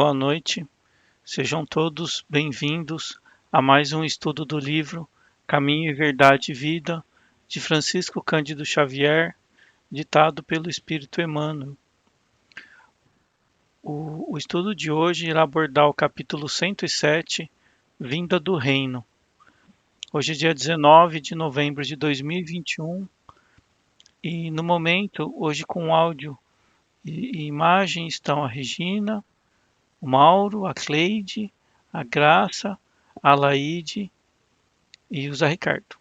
Boa noite, sejam todos bem-vindos a mais um estudo do livro Caminho e Verdade e Vida, de Francisco Cândido Xavier, ditado pelo Espírito Emmanuel. O estudo de hoje irá abordar o capítulo 107, Vinda do Reino. Hoje é dia 19 de novembro de 2021 e no momento, hoje com áudio e imagem estão a Regina, o Mauro, a Cleide, a Graça, a Laide e o Zé Ricardo.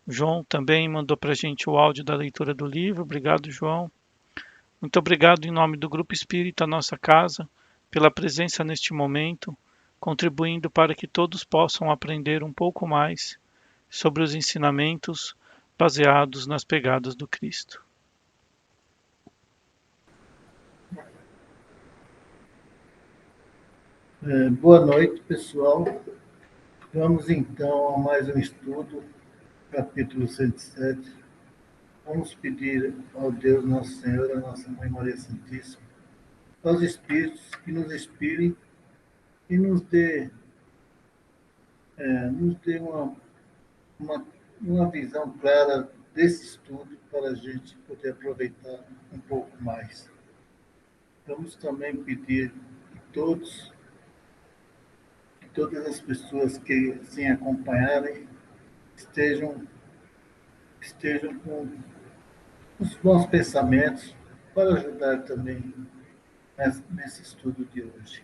O João também mandou para a gente o áudio da leitura do livro. Obrigado, João. Muito obrigado em nome do Grupo Espírita Nossa Casa pela presença neste momento, contribuindo para que todos possam aprender um pouco mais sobre os ensinamentos baseados nas pegadas do Cristo. Boa noite, pessoal. Vamos então a mais um estudo, capítulo 107. Vamos pedir ao Deus Nosso Senhor, a Nossa Mãe Maria Santíssima, aos Espíritos que nos inspirem e nos dê uma visão clara desse estudo para a gente poder aproveitar um pouco mais. Vamos também pedir que todas as pessoas que assim acompanharem estejam com os bons pensamentos para ajudar também nesse estudo de hoje.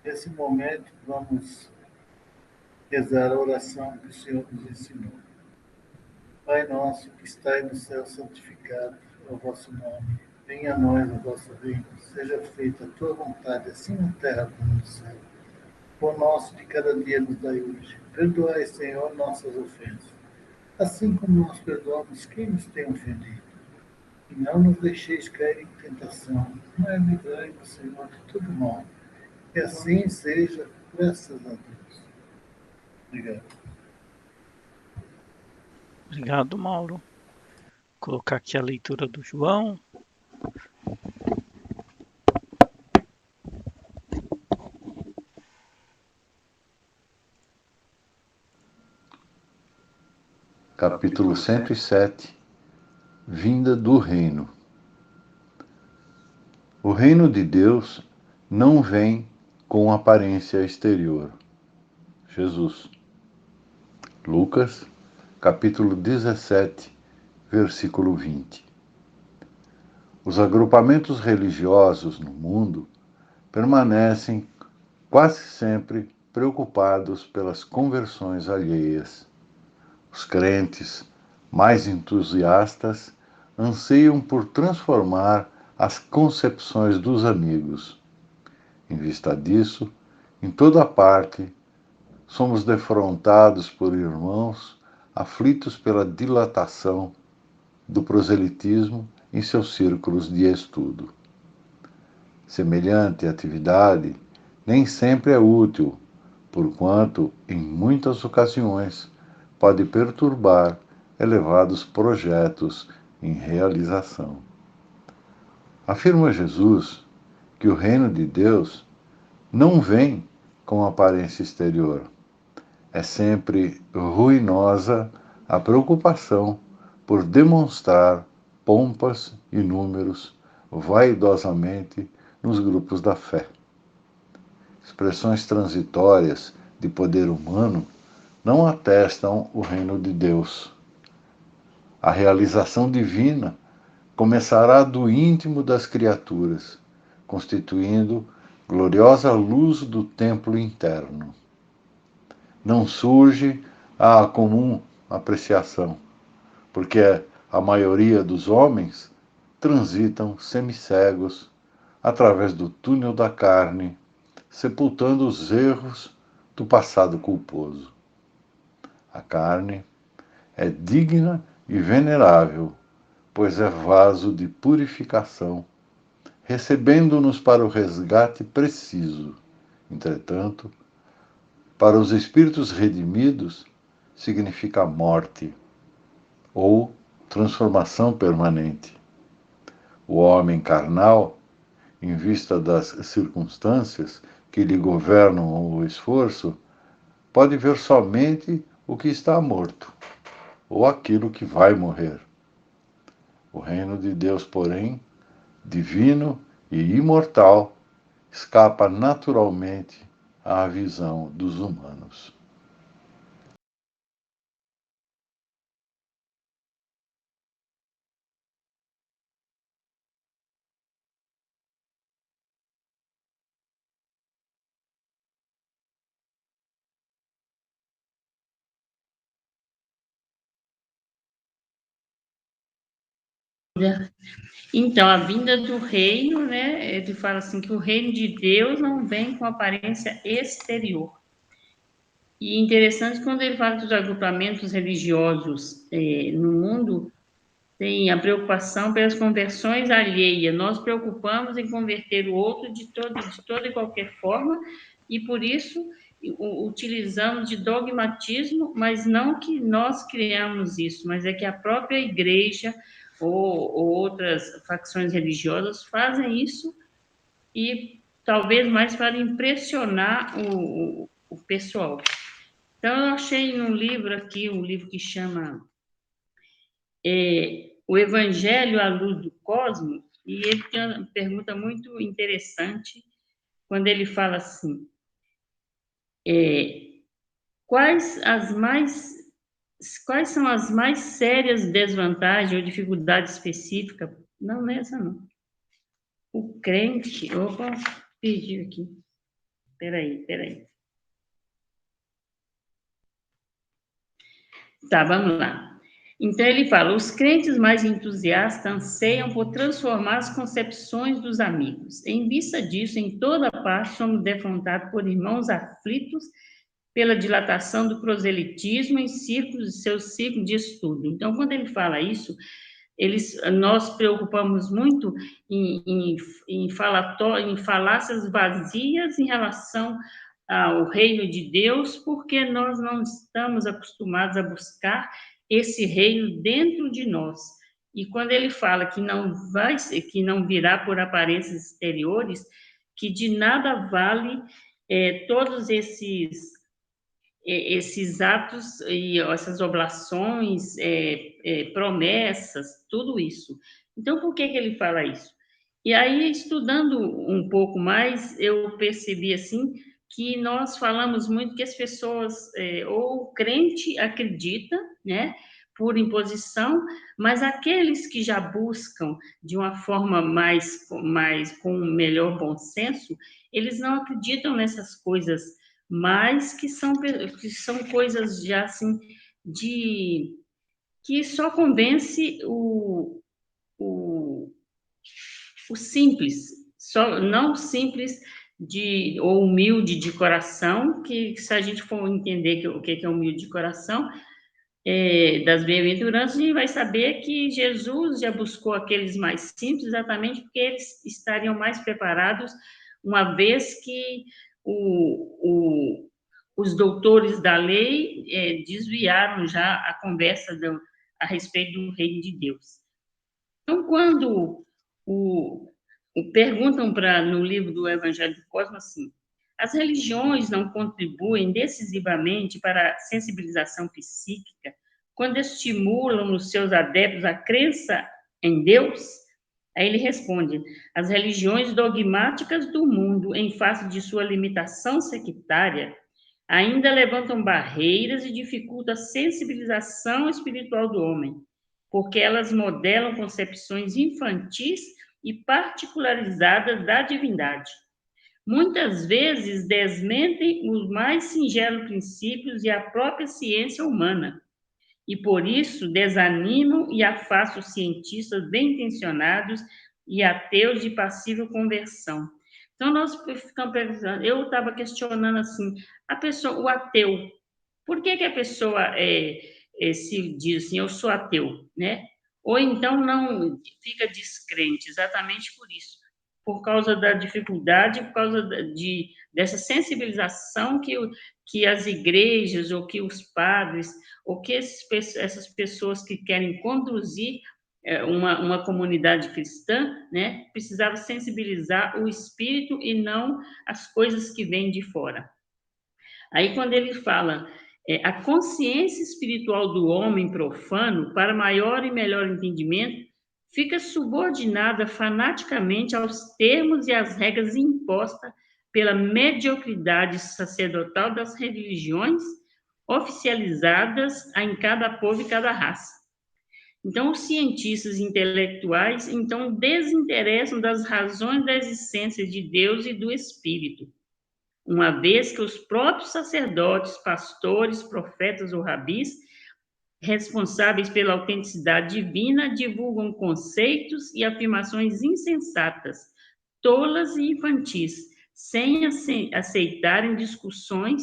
Nesse momento, vamos rezar a oração que o Senhor nos ensinou. Pai nosso, que estais no céu, santificado é o vosso nome. Venha a nós o vosso reino. Seja feita a tua vontade, assim na terra como no céu. O pão nosso de cada dia nos dai hoje. Perdoai, Senhor, nossas ofensas, assim como nós perdoamos quem nos tem ofendido. E não nos deixeis cair em tentação, mas livrai-nos, Senhor, de todo mal. Que assim seja, graças a Deus. Obrigado. Obrigado, Mauro. Vou colocar aqui a leitura do João. Capítulo 107, Vinda do Reino. O reino de Deus não vem com aparência exterior. Jesus. Lucas, capítulo 17, versículo 20. Os agrupamentos religiosos no mundo permanecem quase sempre preocupados pelas conversões alheias. Os crentes mais entusiastas anseiam por transformar as concepções dos amigos. Em vista disso, em toda parte, somos defrontados por irmãos aflitos pela dilatação do proselitismo em seus círculos de estudo. Semelhante atividade nem sempre é útil, porquanto, em muitas ocasiões, pode perturbar elevados projetos em realização. Afirma Jesus que o reino de Deus não vem com aparência exterior. É sempre ruinosa a preocupação por demonstrar pompas e números vaidosamente nos grupos da fé. Expressões transitórias de poder humano não atestam o reino de Deus. A realização divina começará do íntimo das criaturas, constituindo gloriosa luz do templo interno. Não surge à comum apreciação, porque a maioria dos homens transitam semicegos através do túnel da carne, sepultando os erros do passado culposo. A carne é digna e venerável, pois é vaso de purificação, recebendo-nos para o resgate preciso. Entretanto, para os espíritos redimidos, significa morte ou transformação permanente. O homem carnal em vista das circunstâncias que lhe governam o esforço, pode ver somente o que está morto, ou aquilo que vai morrer. O reino de Deus, porém, divino e imortal, escapa naturalmente à visão dos humanos. Então, a vinda do reino, né? Ele fala assim que o reino de Deus não vem com aparência exterior. E interessante quando ele fala dos agrupamentos religiosos no mundo, tem a preocupação pelas conversões alheias. Nós preocupamos em converter o outro de toda e qualquer forma, e por isso utilizamos de dogmatismo, mas não que nós criamos isso, mas é que a própria igreja ou outras facções religiosas fazem isso, e talvez mais para impressionar o pessoal. Então, eu achei um livro aqui, um livro que chama O Evangelho à Luz do Cosmos, e ele tem uma pergunta muito interessante, quando ele fala assim, quais são as mais sérias desvantagens ou dificuldades específicas? Não, essa não. O crente... Opa, perdi aqui. Peraí. Tá, vamos lá. Então, ele fala, os crentes mais entusiastas anseiam por transformar as concepções dos amigos. Em vista disso, em toda parte, somos defrontados por irmãos aflitos pela dilatação do proselitismo em seus círculos de estudo. Então, quando ele fala isso, nós preocupamos muito em falácias vazias em relação ao reino de Deus, porque nós não estamos acostumados a buscar esse reino dentro de nós. E quando ele fala que não virá por aparências exteriores, que de nada vale todos esses atos e essas oblações, promessas, tudo isso. Então, por que ele fala isso? E aí, estudando um pouco mais, eu percebi assim que nós falamos muito que as pessoas, ou o crente acredita, né, por imposição, mas aqueles que já buscam de uma forma mais com melhor bom senso, eles não acreditam nessas coisas, mas que são coisas já assim que só convence o simples, só não simples ou humilde de coração, que se a gente for entender o que é humilde de coração, das bem-aventuranças, a gente vai saber que Jesus já buscou aqueles mais simples, exatamente porque eles estariam mais preparados, uma vez que os doutores da lei desviaram já a conversa a respeito do reino de Deus. Então, quando perguntam no livro do Evangelho do Cosmos assim, as religiões não contribuem decisivamente para a sensibilização psíquica quando estimulam nos seus adeptos a crença em Deus? Aí ele responde, as religiões dogmáticas do mundo, em face de sua limitação sectária, ainda levantam barreiras e dificultam a sensibilização espiritual do homem, porque elas modelam concepções infantis e particularizadas da divindade. Muitas vezes desmentem os mais singelos princípios e a própria ciência humana, e por isso desanimam e afastam os cientistas bem-intencionados e ateus de passível conversão. Então, nós ficamos pensando, eu estava questionando assim, o ateu, por que a pessoa se diz assim, eu sou ateu, né? Ou então não fica descrente, exatamente por isso, por causa da dificuldade, por causa dessa sensibilização que as igrejas, ou que os padres, ou que essas pessoas que querem conduzir uma comunidade cristã, né, precisava sensibilizar o espírito e não as coisas que vêm de fora. Aí, quando ele fala a consciência espiritual do homem profano, para maior e melhor entendimento, fica subordinada fanaticamente aos termos e às regras impostas pela mediocridade sacerdotal das religiões oficializadas em cada povo e cada raça. Então, os cientistas intelectuais, então, desinteressam das razões da existência de Deus e do Espírito, uma vez que os próprios sacerdotes, pastores, profetas ou rabis, responsáveis pela autenticidade divina, divulgam conceitos e afirmações insensatas, tolas e infantis, sem aceitarem discussões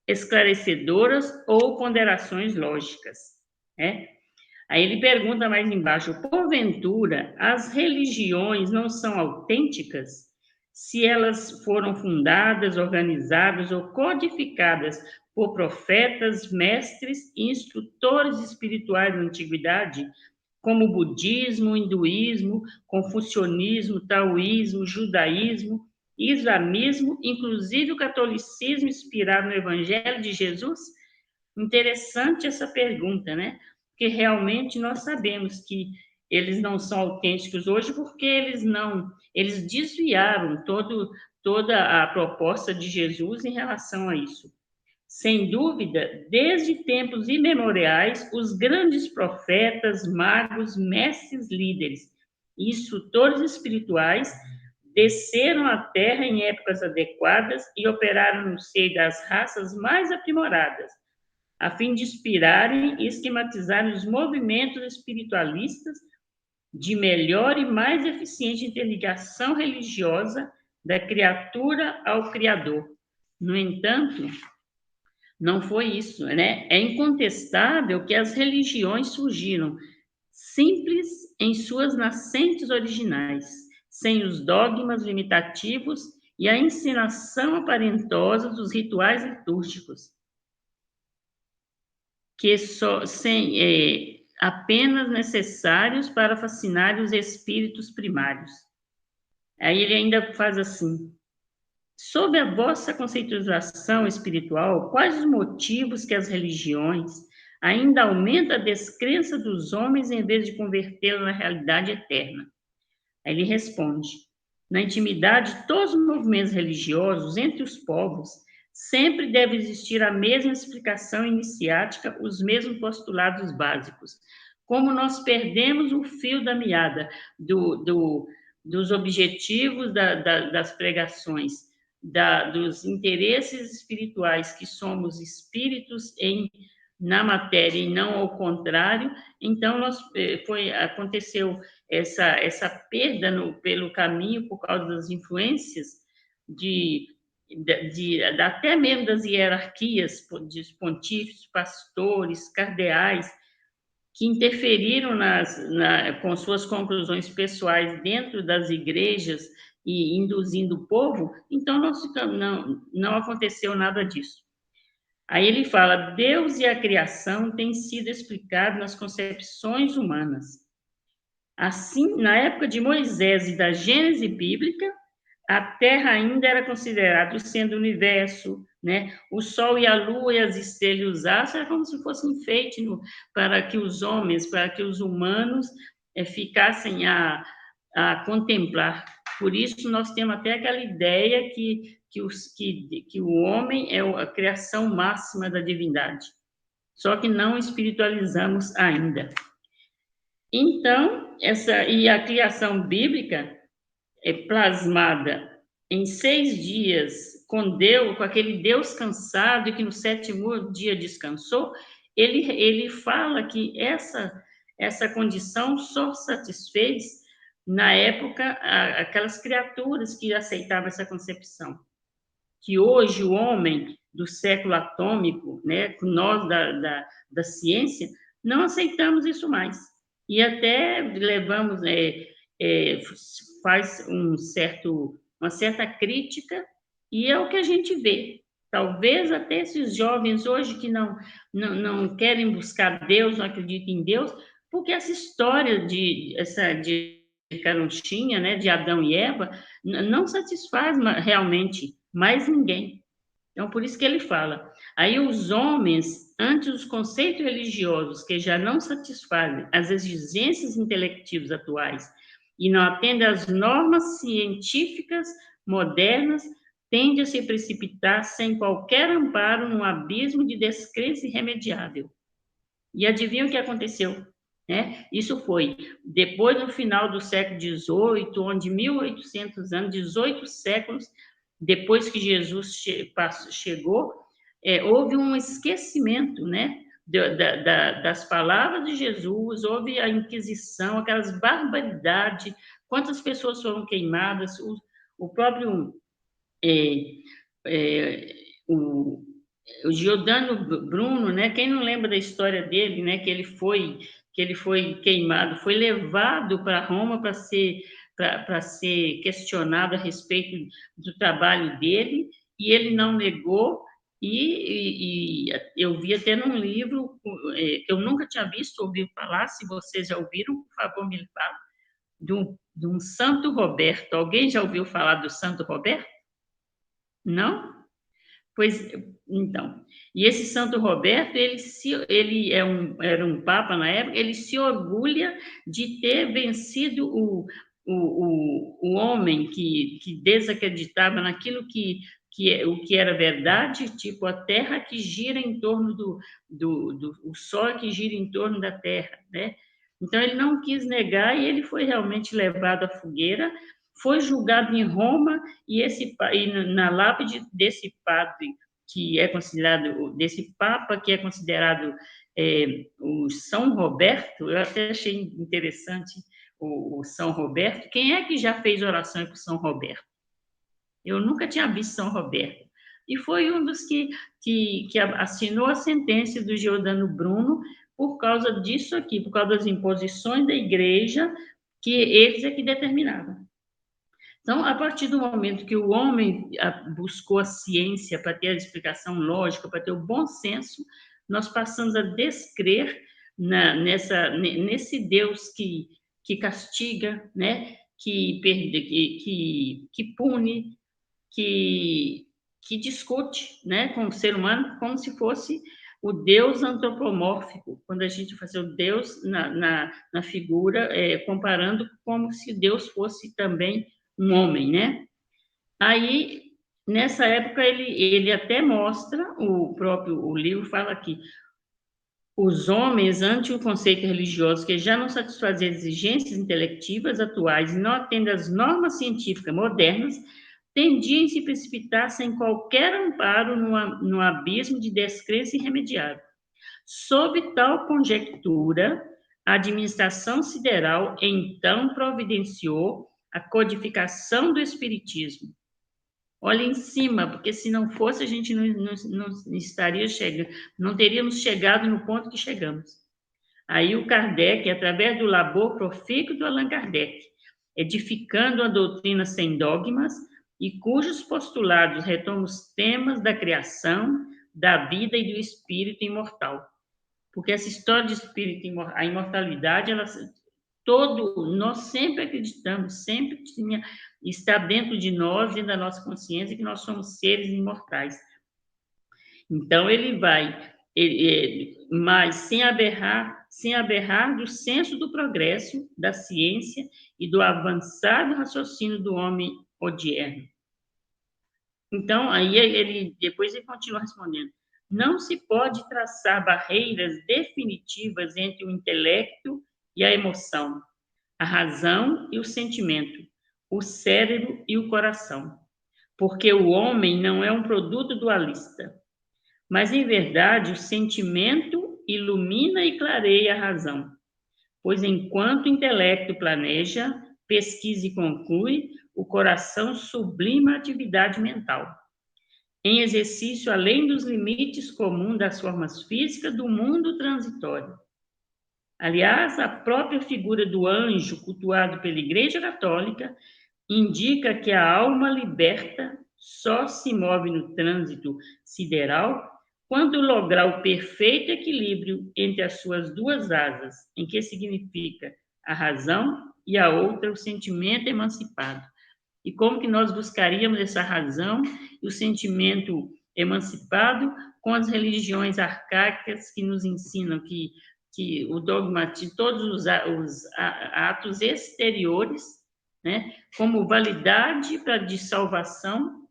esclarecedoras ou ponderações lógicas, né? Aí ele pergunta mais embaixo: porventura, as religiões não são autênticas? Se elas foram fundadas, organizadas ou codificadas por profetas, mestres e instrutores espirituais da antiguidade, como o budismo, o hinduísmo, confucionismo, taoísmo, judaísmo, islamismo, inclusive o catolicismo inspirado no Evangelho de Jesus? Interessante essa pergunta, né? Porque realmente nós sabemos que eles não são autênticos hoje porque eles desviaram toda a proposta de Jesus em relação a isso. Sem dúvida, desde tempos imemoriais, os grandes profetas, magos, mestres, líderes e instrutores espirituais desceram à Terra em épocas adequadas e operaram no seio das raças mais aprimoradas, a fim de inspirarem e esquematizarem os movimentos espiritualistas de melhor e mais eficiente interligação religiosa da criatura ao Criador. No entanto, não foi isso, né? É incontestável que as religiões surgiram simples em suas nascentes originais, sem os dogmas limitativos e a ensinação aparentosa dos rituais litúrgicos, que apenas necessários para fascinar os espíritos primários. Aí ele ainda faz assim: sob a vossa conceitualização espiritual, quais os motivos que as religiões ainda aumentam a descrença dos homens em vez de convertê-los na realidade eterna? Aí ele responde: na intimidade de todos os movimentos religiosos entre os povos, sempre deve existir a mesma explicação iniciática, os mesmos postulados básicos. Como nós perdemos o fio da meada dos objetivos das pregações, dos interesses espirituais, que somos espíritos na matéria e não ao contrário, então aconteceu essa perda pelo caminho por causa das influências até mesmo das hierarquias de pontífices, pastores, cardeais, que interferiram com suas conclusões pessoais dentro das igrejas e induzindo o povo. Então não aconteceu nada disso. Aí ele fala: Deus e a criação têm sido explicados nas concepções humanas. Assim, na época de Moisés e da Gênese bíblica, a Terra ainda era considerada sendo o universo, né? O Sol e a Lua e as estrelas e os astros era como se fosse um enfeite para que os homens, para que os humanos ficassem a contemplar. Por isso, nós temos até aquela ideia que o homem é a criação máxima da divindade. Só que não espiritualizamos ainda. Então, a criação bíblica é plasmada em 6 dias com aquele Deus cansado e que no 7º dia descansou. Ele fala que essa condição só satisfez na época aquelas criaturas que aceitavam essa concepção. Que hoje o homem do século atômico, né, nós da ciência, não aceitamos isso mais. E até levamos, faz uma certa crítica, e é o que a gente vê. Talvez até esses jovens hoje que não querem buscar Deus, não acreditam em Deus, Porque essa história de carochinha, né, de Adão e Eva, não satisfaz realmente mais ninguém. Então, por isso que ele fala. Aí os homens, ante os conceitos religiosos que já não satisfazem as exigências intelectivas atuais e não atendem às normas científicas modernas, tendem a se precipitar sem qualquer amparo num abismo de descrença irremediável. E adivinha o que aconteceu? Né? Isso foi depois do final do século XVIII, onde 1800 anos, 18 séculos depois que Jesus chegou, houve um esquecimento, né, das palavras de Jesus, houve a Inquisição, aquelas barbaridades, quantas pessoas foram queimadas, o próprio o Giordano Bruno, né? Quem não lembra da história dele, né? Que ele foi queimado, foi levado para Roma para ser questionado a respeito do trabalho dele, e ele não negou. E eu vi até num livro que eu nunca tinha visto, ouvi falar. Se vocês já ouviram, por favor, me falem, de um Santo Roberto. Alguém já ouviu falar do Santo Roberto? Não? Pois, então, e esse Santo Roberto, ele era um papa na época, ele se orgulha de ter vencido o homem que desacreditava naquilo o que era verdade, tipo a terra que gira em torno o sol que gira em torno da terra, né? Então, ele não quis negar e ele foi realmente levado à fogueira, foi julgado em Roma e na lápide desse padre que é considerado, desse papa que é considerado o São Roberto, eu até achei interessante o São Roberto. Quem é que já fez oração para o São Roberto? Eu nunca tinha visto São Roberto. E foi um dos que assinou a sentença do Giordano Bruno por causa disso aqui, por causa das imposições da igreja, que eles é que determinavam. Então, a partir do momento que o homem buscou a ciência para ter a explicação lógica, para ter o bom senso, nós passamos a descrer nesse Deus que castiga, né? que pune, que discute, né? com o ser humano como se fosse o Deus antropomórfico, quando a gente faz o Deus na figura, comparando como se Deus fosse também um homem, né? Aí, nessa época, ele até mostra, o livro fala aqui, os homens, ante o conceito religioso que já não satisfazia as exigências intelectivas atuais e não atende às normas científicas modernas, tendiam a se precipitar sem qualquer amparo no abismo de descrença irremediável. Sob tal conjectura, a administração sideral então providenciou a codificação do Espiritismo. Olha em cima, porque se não fosse, a gente não estaria chegando, não teríamos chegado no ponto que chegamos. Aí o Kardec, através do labor profícuo do Allan Kardec, edificando a doutrina sem dogmas e cujos postulados retomam os temas da criação, da vida e do espírito imortal. Porque essa história de espírito, a imortalidade, nós sempre acreditamos, sempre está dentro de nós, dentro da nossa consciência, que nós somos seres imortais. Então, mas sem aberrar do senso do progresso, da ciência e do avançado raciocínio do homem odierno. Então, aí depois ele continua respondendo. Não se pode traçar barreiras definitivas entre o intelecto e a emoção, a razão e o sentimento, o cérebro e o coração, porque o homem não é um produto dualista, mas, em verdade, o sentimento ilumina e clareia a razão, pois enquanto o intelecto planeja, pesquisa e conclui, o coração sublima a atividade mental, em exercício além dos limites comuns das formas físicas do mundo transitório. Aliás, a própria figura do anjo cultuado pela Igreja Católica indica que a alma liberta só se move no trânsito sideral quando lograr o perfeito equilíbrio entre as suas duas asas, em que significa a razão e a outra o sentimento emancipado. E como que nós buscaríamos essa razão e o sentimento emancipado com as religiões arcaicas que nos ensinam que o dogmatismo, todos os atos exteriores, né, como validade para de salvação,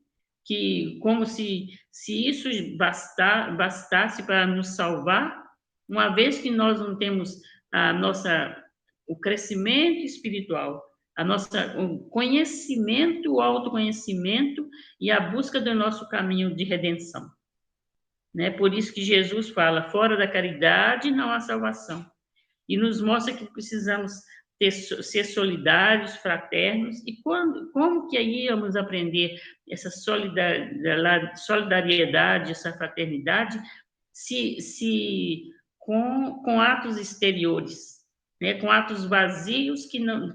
que como se isso bastasse para nos salvar, uma vez que nós não temos o crescimento espiritual, o conhecimento, o autoconhecimento e a busca do nosso caminho de redenção. Né? Por isso que Jesus fala, fora da caridade não há salvação. E nos mostra que precisamos ser solidários, fraternos, e como que aí íamos aprender essa solidariedade, essa fraternidade, se com atos exteriores, né? Com atos vazios que não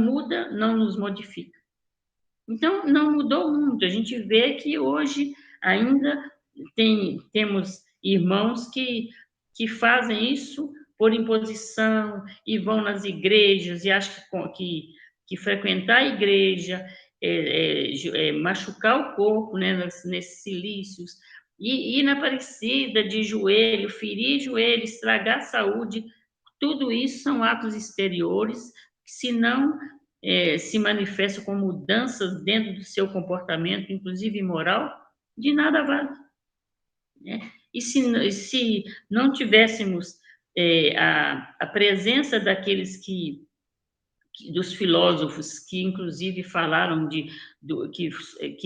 muda, não nos modifica. Então, não mudou muito. A gente vê que hoje ainda temos irmãos que fazem isso por imposição e vão nas igrejas e acham que frequentar a igreja machucar o corpo, né, nesses cilícios, e ir na Aparecida de joelho, ferir joelho, estragar a saúde, tudo isso são atos exteriores que, se não se manifestam com mudanças dentro do seu comportamento, inclusive moral, de nada vale. Né? E se não tivéssemos a presença daqueles dos filósofos que, inclusive, falaram que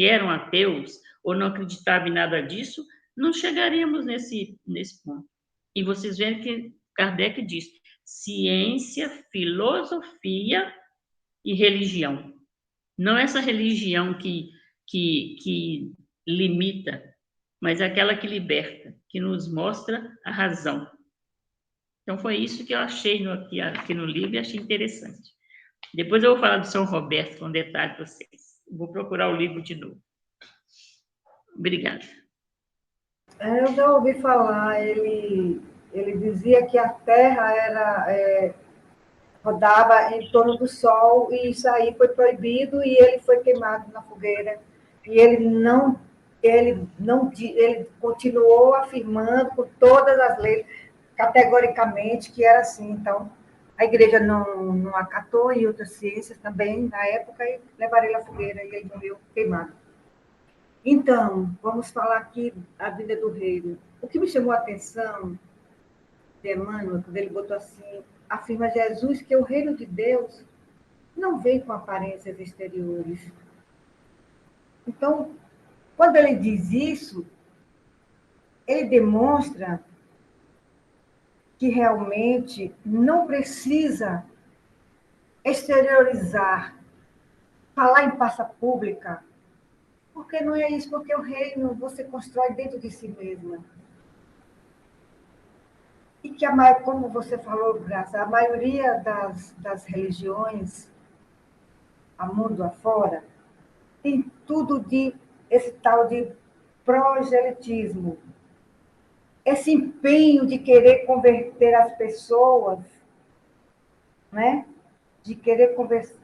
eram ateus ou não acreditavam em nada disso, não chegaríamos nesse ponto. E vocês veem que Kardec diz: ciência, filosofia e religião. Não essa religião que limita, mas aquela que liberta, que nos mostra a razão. Então, foi isso que eu achei aqui no livro e achei interessante. Depois eu vou falar do São Roberto com detalhe para vocês. Vou procurar o livro de novo. Obrigada. Eu já ouvi falar, ele dizia que a Terra rodava em torno do Sol, e isso aí foi proibido e ele foi queimado na fogueira. E ele continuou afirmando com todas as leis, categoricamente, que era assim. Então, a igreja não acatou, e outras ciências também, na época, e levaram ele à fogueira, e ele morreu queimado. Então, vamos falar aqui da vida do reino. O que me chamou a atenção de Emmanuel, quando ele botou assim, afirma Jesus que o reino de Deus não vem com aparências exteriores. Então, quando ele diz isso, ele demonstra que realmente não precisa exteriorizar, falar em praça pública, porque não é isso, porque o reino você constrói dentro de si mesma. E que, como você falou, Graça, a maioria das religiões, a mundo afora, tem tudo esse tal de proselitismo. Esse empenho de querer converter as pessoas, né? De querer converter...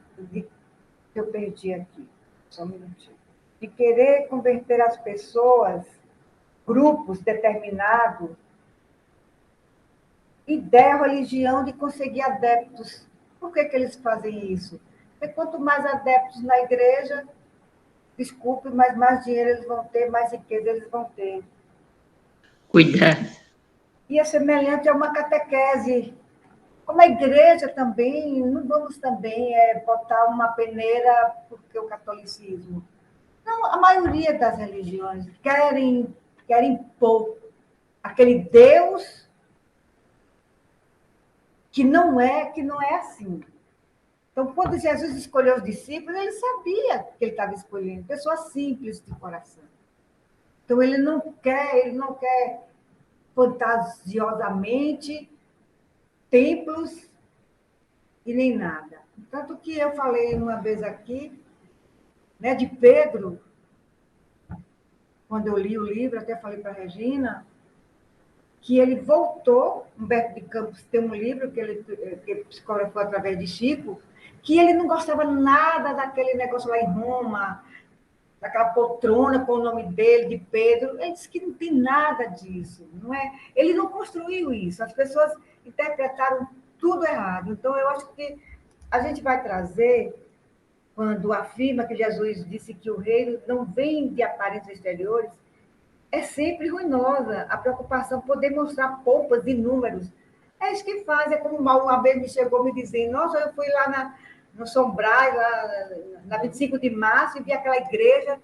Eu perdi aqui, só um minutinho. De querer converter as pessoas, grupos determinados, ideia, religião de conseguir adeptos. Por que eles fazem isso? Porque quanto mais adeptos na igreja, desculpe, mas mais dinheiro eles vão ter, mais riqueza eles vão ter. Cuidado. E é semelhante a uma catequese. Como a igreja também, não vamos também botar uma peneira porque o catolicismo. Não, a maioria das religiões querem impor aquele Deus que não é assim. Então, quando Jesus escolheu os discípulos, ele sabia que ele estava escolhendo pessoas simples de coração. Então, ele não quer fantasiosamente templos e nem nada. Tanto que eu falei uma vez aqui, né, de Pedro, quando eu li o livro, até falei para a Regina, que ele voltou, Humberto de Campos tem um livro que ele psicografou através de Chico, que ele não gostava nada daquele negócio lá em Roma, daquela poltrona com o nome dele, de Pedro. Ele disse que não tem nada disso, não é? Ele não construiu isso, as pessoas interpretaram tudo errado. Então, eu acho que a gente vai trazer, quando afirma que Jesus disse que o reino não vem de aparências exteriores, é sempre ruinosa a preocupação por demonstrar pompas e números. É isso que faz. É como uma vez me chegou me dizendo, nossa, eu fui lá no São Brás, lá na 25 de março, e vi aquela igreja.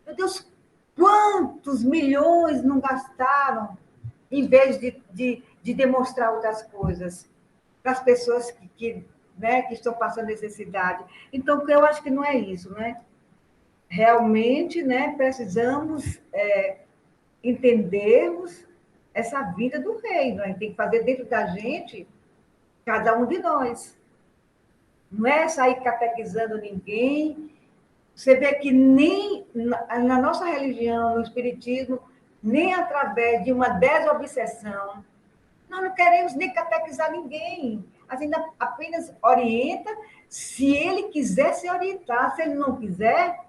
Meu Deus, quantos milhões não gastaram em vez de demonstrar outras coisas para as pessoas né, que estão passando necessidade. Então, eu acho que não é isso, né? Realmente, né, precisamos entendermos essa vida do reino. A gente tem que fazer dentro da gente, cada um de nós. Não é sair catequizando ninguém. Você vê que nem na nossa religião, no Espiritismo, nem através de uma desobsessão, nós não queremos nem catequizar ninguém. A gente apenas orienta se ele quiser se orientar. Se ele não quiser,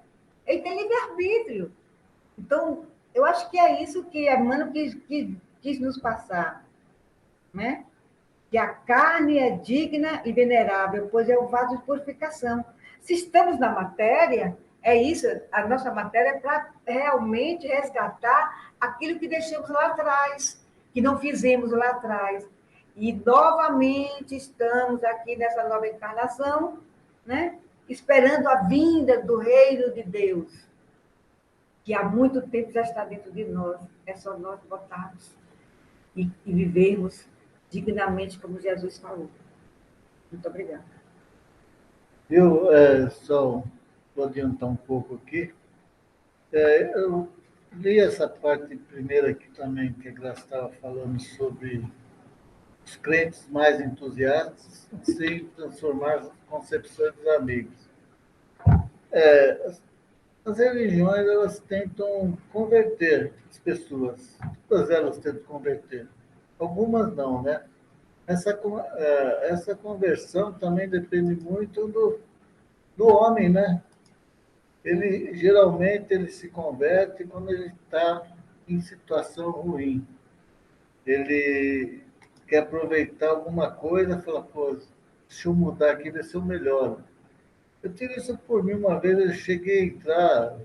ele tem livre-arbítrio. Então, eu acho que é isso que Emmanuel quis nos passar, né? Que a carne é digna e venerável, pois é o vaso de purificação. Se estamos na matéria, é isso, a nossa matéria é para realmente resgatar aquilo que deixamos lá atrás, que não fizemos lá atrás. E novamente estamos aqui nessa nova encarnação, né? Esperando a vinda do reino de Deus, que há muito tempo já está dentro de nós. É só nós botarmos e vivermos dignamente, como Jesus falou. Muito obrigada. Eu só vou adiantar um pouco aqui. Eu li essa parte primeira aqui também, que a Graça estava falando sobre os crentes mais entusiastas se transformar em concepções dos amigos. As religiões, elas tentam converter as pessoas. Todas elas tentam converter. Algumas não, né? Essa conversão também depende muito do homem, né? Ele geralmente ele se converte quando ele está em situação ruim. Ele quer aproveitar alguma coisa, fala, pô, deixa eu mudar aqui, ver se eu melhoro. Eu tive isso por mim uma vez, eu cheguei a entrar,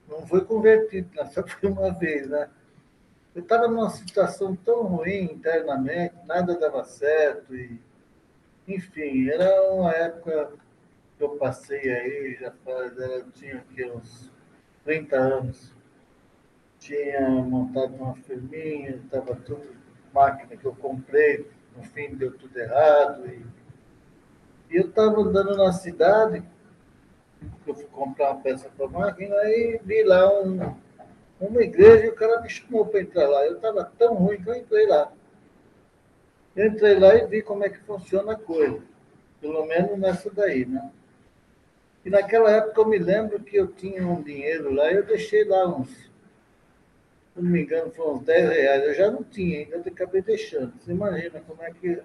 não foi convertido, só foi uma vez, né? Eu estava numa situação tão ruim internamente, nada dava certo, e, enfim, era uma época que eu passei aí, eu tinha aqui, uns 30 anos. Tinha montado uma firminha, estava tudo, máquina que eu comprei, no fim deu tudo errado. E eu estava andando na cidade, eu fui comprar uma peça para a máquina, aí vi lá uma igreja e o cara me chamou para entrar lá. Eu estava tão ruim que eu entrei lá. Eu entrei lá e vi como é que funciona a coisa, pelo menos nessa daí, né? E naquela época eu me lembro que eu tinha um dinheiro lá, e eu deixei lá uns, se não me engano, foram uns R$ 10. Eu já não tinha, ainda acabei deixando. Você imagina como é que.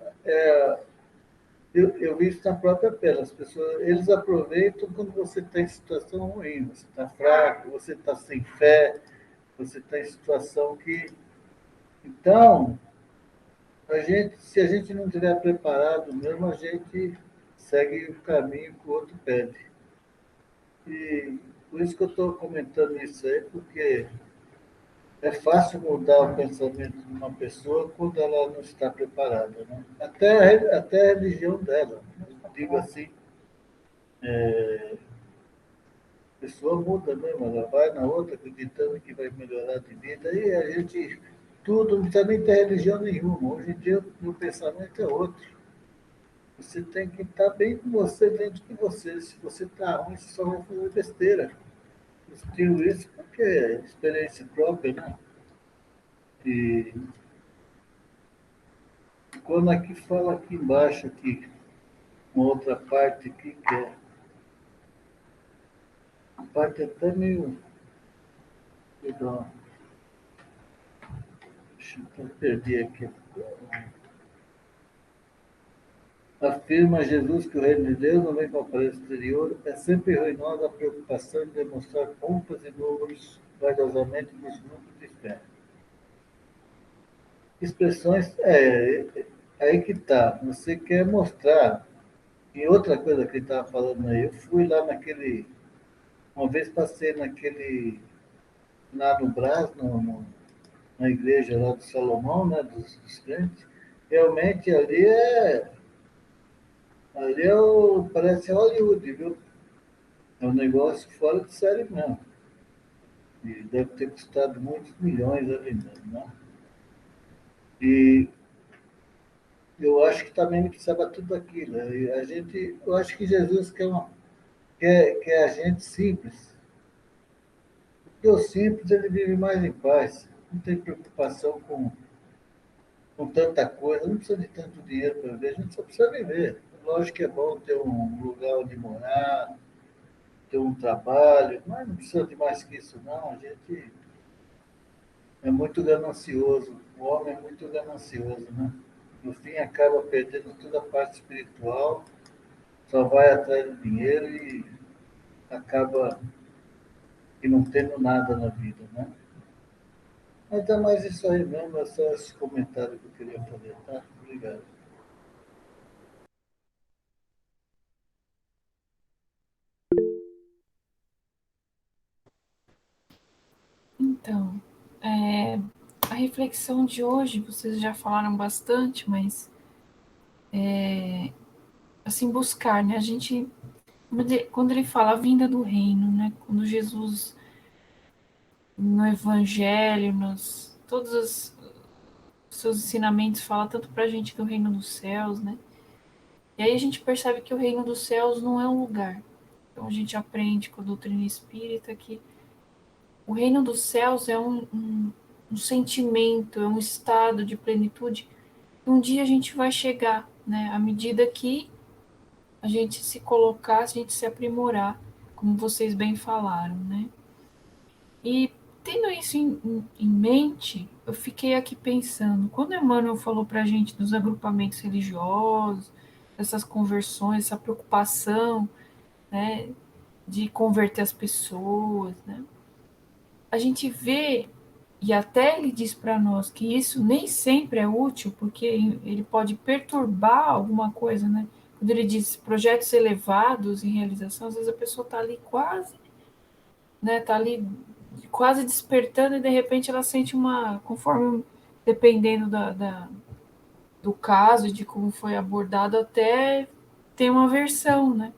Eu vi isso na própria pele. As pessoas, eles aproveitam quando você está em situação ruim, você está fraco, você está sem fé, você está em situação que. Então, se a gente não estiver preparado mesmo, a gente segue o caminho que o outro pede. E por isso que eu estou comentando isso aí, porque é fácil mudar o pensamento de uma pessoa quando ela não está preparada, né? Até a religião dela. Eu digo assim, a pessoa muda mesmo, ela vai na outra acreditando que vai melhorar de vida, e a gente, tudo, não precisa nem ter religião nenhuma. Hoje em dia, o meu pensamento é outro. Você tem que estar bem com você, dentro de você. Se você está ruim, você só vai fazer besteira. Eu digo isso porque é experiência própria, né? E quando aqui fala aqui embaixo, aqui, uma outra parte aqui, que é a parte até meio. Perdão. Eu perdi aqui. Afirma Jesus que o reino de Deus não vem com aparência exterior, é sempre ruinosa a preocupação de demonstrar pompas e números vaidosamente nos grupos de fé. Expressões, aí que está, você quer mostrar. E outra coisa que ele estava falando aí, eu fui lá uma vez passei lá no Brás, na igreja lá do Salomão, né, dos crentes, realmente parece Hollywood, viu? É um negócio fora de série mesmo. E deve ter custado muitos milhões ali mesmo, né? E eu acho que também não precisava tudo aquilo. Eu acho que Jesus quer a gente simples. Porque o simples ele vive mais em paz. Não tem preocupação com tanta coisa, não precisa de tanto dinheiro para viver, a gente só precisa viver. Lógico que é bom ter um lugar onde morar, ter um trabalho, mas não precisa de mais que isso, não. A gente é muito ganancioso, o homem é muito ganancioso, né? No fim acaba perdendo toda a parte espiritual, só vai atrás do dinheiro e acaba e não tendo nada na vida, né? Mas é mais isso aí mesmo, é só esse comentário que eu queria fazer, tá? Obrigado. Então, a reflexão de hoje, vocês já falaram bastante, mas assim, buscar, né? A gente, quando ele fala a vinda do reino, né? Quando Jesus, no Evangelho, todos os seus ensinamentos, fala tanto pra gente do reino dos céus, né? E aí a gente percebe que o reino dos céus não é um lugar. Então a gente aprende com a doutrina espírita que o reino dos céus é um sentimento, é um estado de plenitude. Um dia a gente vai chegar, né? À medida que a gente se colocar, a gente se aprimorar, como vocês bem falaram, né? E tendo isso em mente, eu fiquei aqui pensando, quando Emmanuel falou para a gente dos agrupamentos religiosos, dessas conversões, essa preocupação, né, de converter as pessoas, né? A gente vê, e até ele diz para nós que isso nem sempre é útil, porque ele pode perturbar alguma coisa, né? Quando ele diz projetos elevados em realização, às vezes a pessoa está ali quase, né? Está ali quase despertando e de repente ela sente conforme, dependendo do caso e de como foi abordado, até tem uma aversão, né?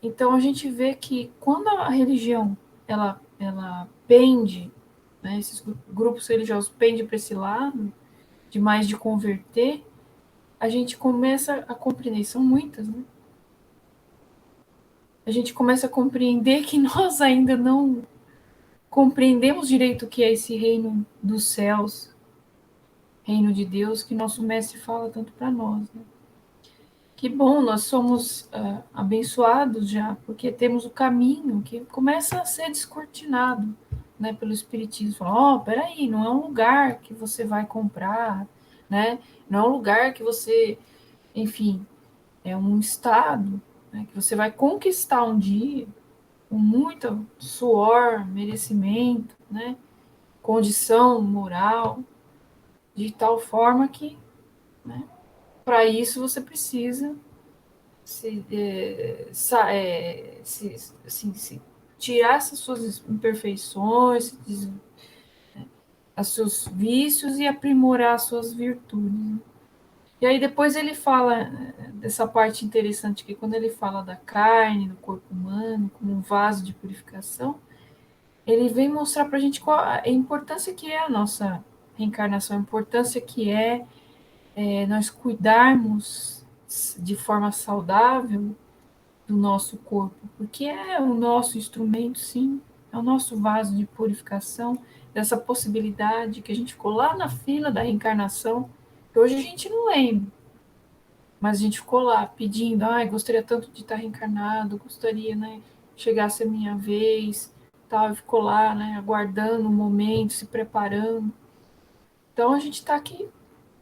Então a gente vê que quando a religião ela pende, né, esses grupos religiosos pendem para esse lado, de mais de converter, a gente começa a compreender, são muitas, né? A gente começa a compreender que nós ainda não compreendemos direito o que é esse reino dos céus, reino de Deus, que nosso mestre fala tanto para nós, né? Que bom, nós somos abençoados já, porque temos o caminho que começa a ser descortinado, né, pelo Espiritismo. Fala, peraí, não é um lugar que você vai comprar, né? Não é um lugar que você, enfim, é um estado, né, que você vai conquistar um dia com muito suor, merecimento, né, condição moral, de tal forma que, né, para isso você precisa se tirar essas suas imperfeições, os seus vícios e aprimorar as suas virtudes. E aí depois ele fala dessa parte interessante que quando ele fala da carne, do corpo humano, como um vaso de purificação, ele vem mostrar para a gente qual a importância que é a nossa reencarnação, a importância que nós cuidarmos de forma saudável do nosso corpo, porque é o nosso instrumento, sim, é o nosso vaso de purificação, dessa possibilidade que a gente ficou lá na fila da reencarnação, que hoje a gente não lembra, mas a gente ficou lá pedindo, gostaria tanto de estar reencarnado, gostaria, né, chegasse a minha vez, tal, e ficou lá, né, aguardando o momento, se preparando. Então, a gente está aqui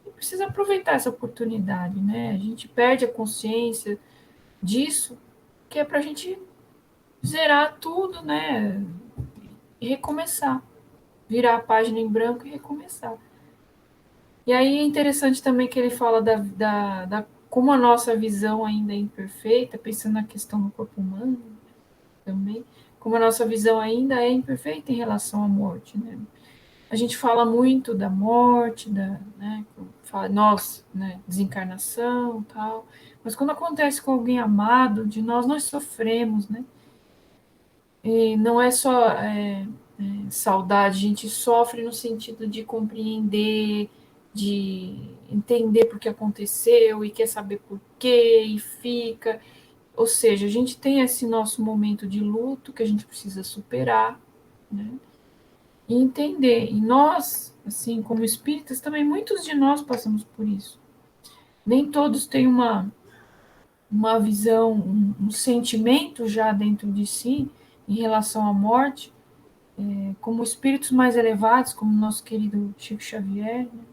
e precisa aproveitar essa oportunidade, né? A gente perde a consciência disso, que é para a gente zerar tudo, né? E recomeçar. Virar a página em branco e recomeçar. E aí é interessante também que ele fala da como a nossa visão ainda é imperfeita, pensando na questão do corpo humano também, como a nossa visão ainda é imperfeita em relação à morte, né? A gente fala muito da morte, né, fala, nós, né, desencarnação, tal, mas quando acontece com alguém amado, de nós sofremos, né? E não é só saudade, a gente sofre no sentido de compreender, de entender por que aconteceu e quer saber por quê e fica. Ou seja, a gente tem esse nosso momento de luto que a gente precisa superar, né? E entender. E nós, assim, como espíritas, também muitos de nós passamos por isso. Nem todos têm uma visão, um sentimento já dentro de si em relação à morte, como espíritos mais elevados, como o nosso querido Chico Xavier, né?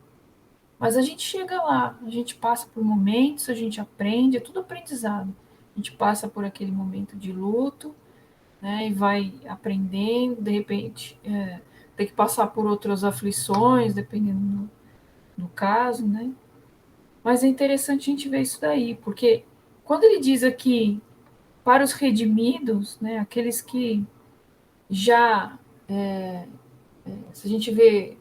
Mas a gente chega lá, a gente passa por momentos, a gente aprende, é tudo aprendizado. A gente passa por aquele momento de luto, né, e vai aprendendo, de repente, tem que passar por outras aflições, dependendo do caso, né? Mas é interessante a gente ver isso daí, porque quando ele diz aqui, para os redimidos, né, aqueles que já, se a gente vê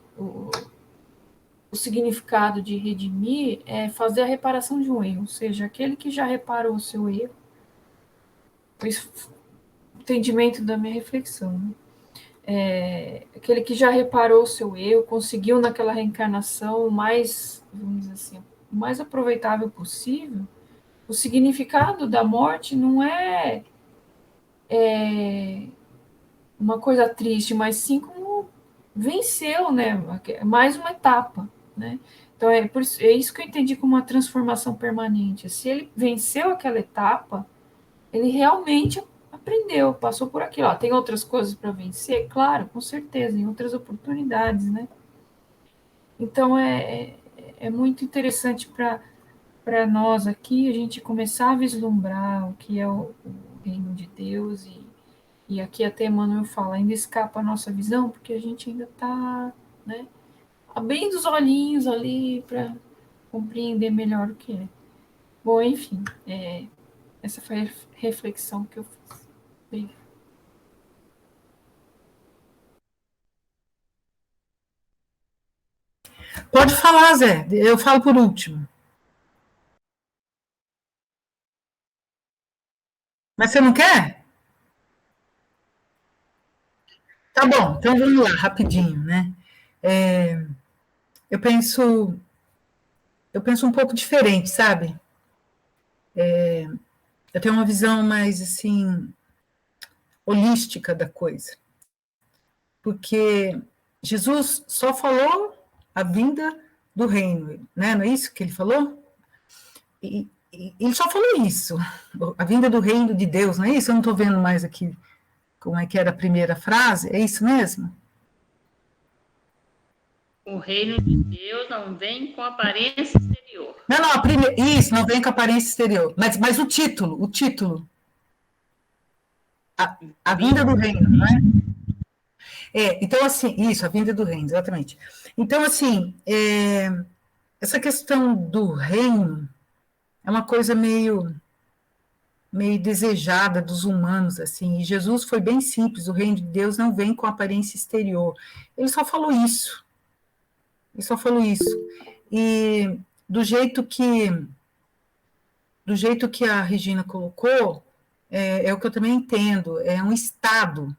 o significado de redimir, é fazer a reparação de um erro, ou seja, aquele que já reparou o seu erro, o entendimento da minha reflexão, né? Aquele que já reparou o seu erro, conseguiu naquela reencarnação o mais, vamos dizer assim, o mais aproveitável possível. O significado da morte não é uma coisa triste, mas sim como venceu, né? Mais uma etapa, né? Então é isso que eu entendi como uma transformação permanente. Se ele venceu aquela etapa, ele realmente aprendeu, passou por aquilo. Ó, tem outras coisas para vencer? Claro, com certeza, em outras oportunidades, né? Então é muito interessante para nós aqui a gente começar a vislumbrar o que é o reino de Deus e aqui até Emmanuel fala, ainda escapa a nossa visão, porque a gente ainda está, né, abrindo os olhinhos ali para compreender melhor o que é. Bom, enfim, essa foi a reflexão que eu fiz. Bem, Pode falar, Zé. Eu falo por último. Mas você não quer? Tá bom, então vamos lá, rapidinho, né? É, eu penso um pouco diferente, sabe? Eu tenho uma visão mais assim holística da coisa, porque Jesus só falou a vinda do reino, né? Não é isso que ele falou? E ele só falou isso, a vinda do reino de Deus, não é isso? Eu não estou vendo mais aqui como é que era a primeira frase, é isso mesmo? O reino de Deus não vem com aparência exterior. Não, isso, não vem com aparência exterior, mas o título, a vinda do reino, não é? Então, assim, isso, a vinda do reino, exatamente. Então, assim, essa questão do reino é uma coisa meio desejada dos humanos, assim, e Jesus foi bem simples, o reino de Deus não vem com aparência exterior. Ele só falou isso. E do jeito que a Regina colocou, é o que eu também entendo, é um estado,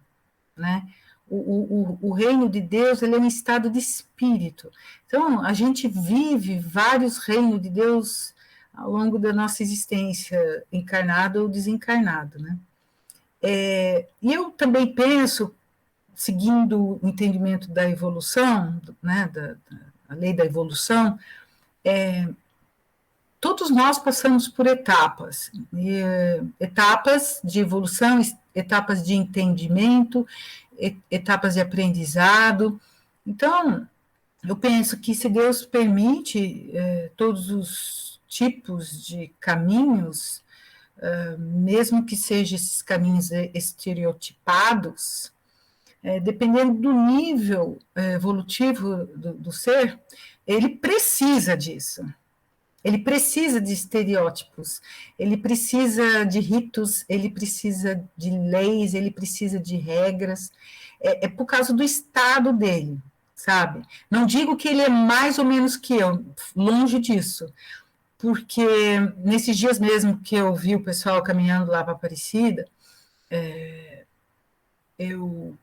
né? O reino de Deus, ele é um estado de espírito. Então, a gente vive vários reinos de Deus ao longo da nossa existência, encarnado ou desencarnado, né? E eu também penso, seguindo o entendimento da evolução, né, da lei da evolução, todos nós passamos por etapas, etapas de evolução, etapas de entendimento, etapas de aprendizado. Então, eu penso que se Deus permite todos os tipos de caminhos, mesmo que sejam esses caminhos estereotipados, dependendo do nível evolutivo do ser, ele precisa disso. Ele precisa de estereótipos, ele precisa de ritos, ele precisa de leis, ele precisa de regras. É por causa do estado dele, sabe? Não digo que ele é mais ou menos que eu, longe disso, porque nesses dias mesmo que eu vi o pessoal caminhando lá para Aparecida, eu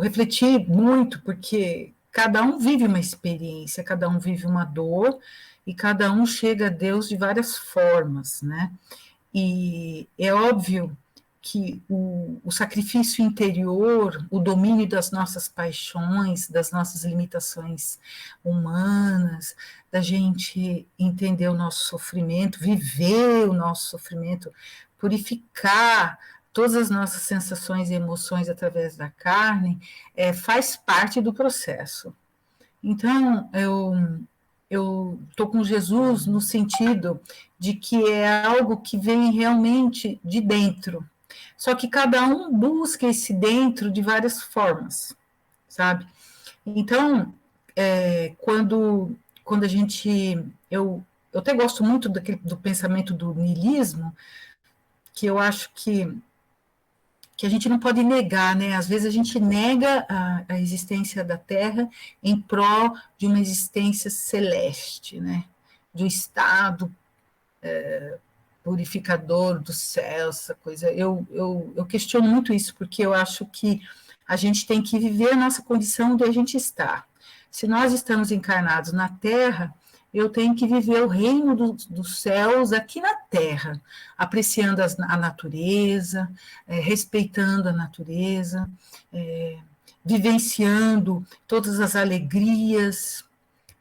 refleti muito, porque cada um vive uma experiência, cada um vive uma dor, e cada um chega a Deus de várias formas, né? E é óbvio que o sacrifício interior, o domínio das nossas paixões, das nossas limitações humanas, da gente entender o nosso sofrimento, viver o nosso sofrimento, purificar todas as nossas sensações e emoções através da carne, faz parte do processo. Então, eu estou com Jesus no sentido de que é algo que vem realmente de dentro. Só que cada um busca esse dentro de várias formas, sabe? Então, quando a gente... Eu até gosto muito do pensamento do niilismo, que eu acho que a gente não pode negar, né? Às vezes a gente nega a existência da Terra em prol de uma existência celeste, né? De um estado purificador do céu, essa coisa. Eu questiono muito isso, porque eu acho que a gente tem que viver a nossa condição onde a gente está. Se nós estamos encarnados na Terra, eu tenho que viver o reino dos céus aqui na Terra, apreciando a natureza, respeitando a natureza, vivenciando todas as alegrias,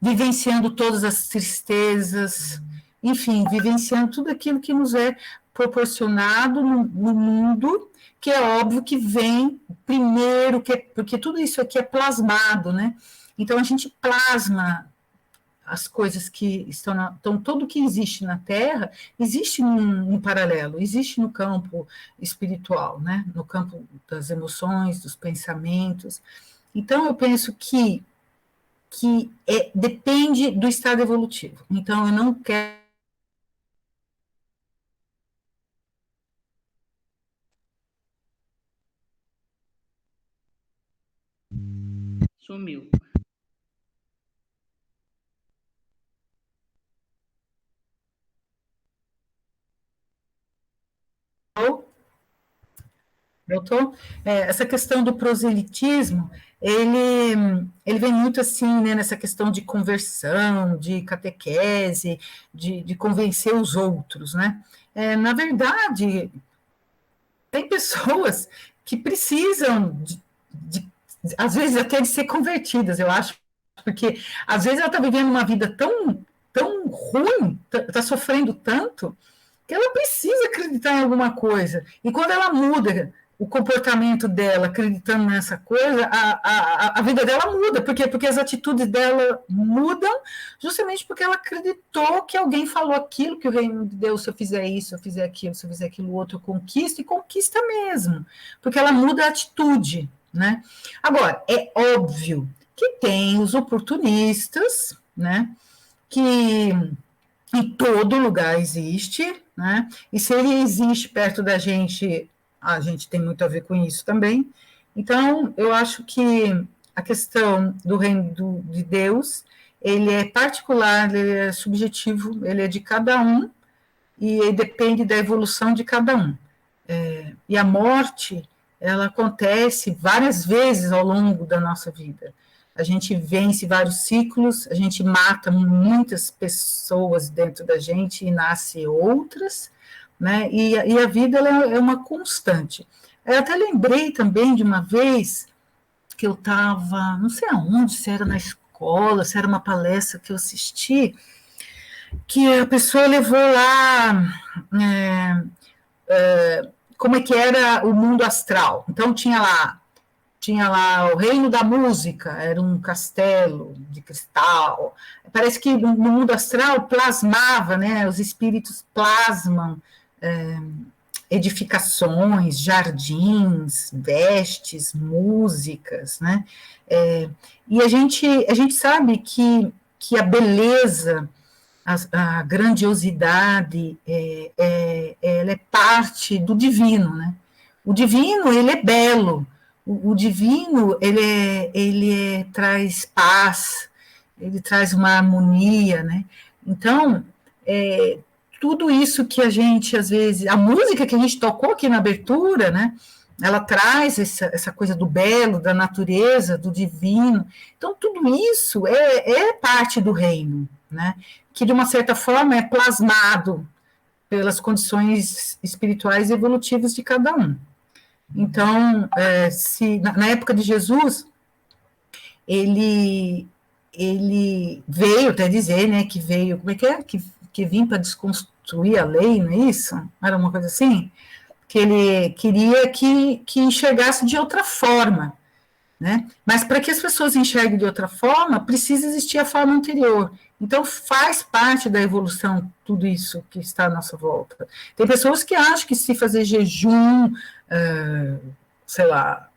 vivenciando todas as tristezas, enfim, vivenciando tudo aquilo que nos é proporcionado no mundo, que é óbvio que vem primeiro, porque tudo isso aqui é plasmado, né? Então a gente plasma as coisas que estão então tudo que existe na Terra existe num paralelo, existe no campo espiritual, né? No campo das emoções, dos pensamentos. Então eu penso que depende do estado evolutivo. Então eu não quero Sumiu. essa questão do proselitismo, ele vem muito assim, né, nessa questão de conversão, de catequese, de convencer os outros, né? Na verdade, tem pessoas que precisam, às vezes, até de ser convertidas, eu acho, porque às vezes ela está vivendo uma vida tão ruim, está sofrendo tanto, que ela precisa acreditar em alguma coisa. E quando ela muda o comportamento dela, acreditando nessa coisa, a vida dela muda. Por quê? Porque as atitudes dela mudam justamente porque ela acreditou que alguém falou aquilo, que o reino de Deus, se eu fizer isso, se eu fizer aquilo, se eu fizer aquilo outro, eu conquisto, e conquista mesmo. Porque ela muda a atitude, né? Agora, é óbvio que tem os oportunistas, né? Que em todo lugar existe, né? E se ele existe perto da gente, a gente tem muito a ver com isso também. Então, eu acho que a questão do reino de Deus, ele é particular, ele é subjetivo, ele é de cada um, e ele depende da evolução de cada um. E a morte, ela acontece várias vezes ao longo da nossa vida. A gente vence vários ciclos, a gente mata muitas pessoas dentro da gente e nasce outras, né? E a vida ela é uma constante. Eu até lembrei também de uma vez que eu estava, não sei aonde, se era na escola, se era uma palestra que eu assisti, que a pessoa levou lá como é que era o mundo astral. Então tinha lá tinha lá o reino da música, era um castelo de cristal. Parece que no mundo astral plasmava, né? Os espíritos plasmam edificações, jardins, vestes, músicas, né? E a gente sabe que a beleza, a grandiosidade, ela é parte do divino, né? O divino, ele é belo, o divino, ele traz paz, ele traz uma harmonia, né? Então, tudo isso que a gente, às vezes, a música que a gente tocou aqui na abertura, né? Ela traz essa coisa do belo, da natureza, do divino. Então, tudo isso é parte do reino, né? Que, de uma certa forma, é plasmado pelas condições espirituais e evolutivas de cada um. Então, se na época de Jesus, ele veio até dizer, né, que veio, como é que é? Que vinha para desconstruir a lei, não é isso? Era uma coisa assim? Que ele queria que enxergasse de outra forma, né? Mas para que as pessoas enxerguem de outra forma, precisa existir a forma anterior. Então, faz parte da evolução tudo isso que está à nossa volta. Tem pessoas que acham que se fazer jejum, sei lá,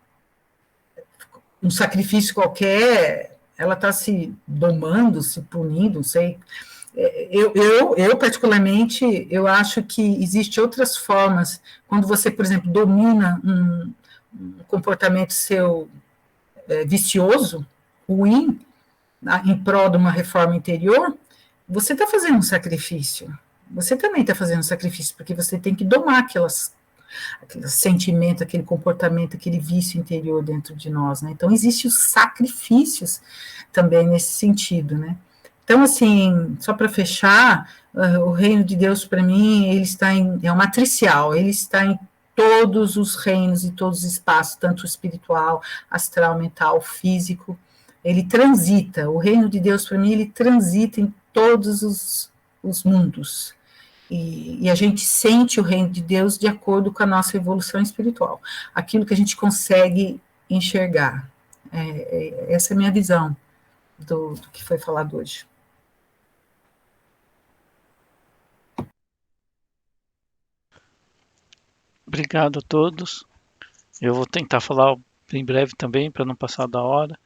um sacrifício qualquer, ela está se domando, se punindo, não sei. Eu, particularmente, eu acho que existem outras formas, quando você, por exemplo, domina um comportamento seu vicioso, ruim, em prol de uma reforma interior, você está fazendo um sacrifício. Você também está fazendo um sacrifício, porque você tem que domar aquele sentimento, aquele comportamento, aquele vício interior dentro de nós, né? Então, existem os sacrifícios também nesse sentido, né? Então, assim, só para fechar, o reino de Deus, para mim, ele está é um matricial, ele está em todos os reinos e todos os espaços, tanto espiritual, astral, mental, físico, ele transita, o reino de Deus, para mim, ele transita em todos os mundos, e a gente sente o reino de Deus de acordo com a nossa evolução espiritual, aquilo que a gente consegue enxergar. Essa é a minha visão do que foi falado hoje. Obrigado a todos. Eu vou tentar falar em breve também, para não passar da hora.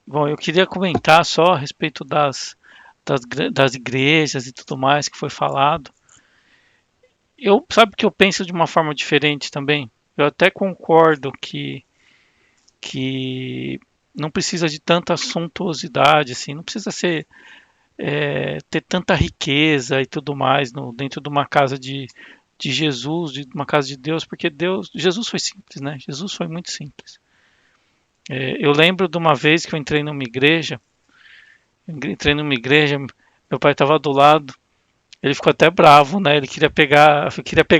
Bom, eu queria comentar só a respeito das igrejas e tudo mais que foi falado. Sabe que eu penso de uma forma diferente também? Eu até concordo que não precisa de tanta suntuosidade, assim, não precisa ter tanta riqueza e tudo mais dentro de uma casa de Jesus, de uma casa de Deus, porque Jesus foi simples, né? Jesus foi muito simples. Eu lembro de uma vez que eu entrei numa igreja, meu pai estava do lado, ele ficou até bravo, né? Ele queria pegar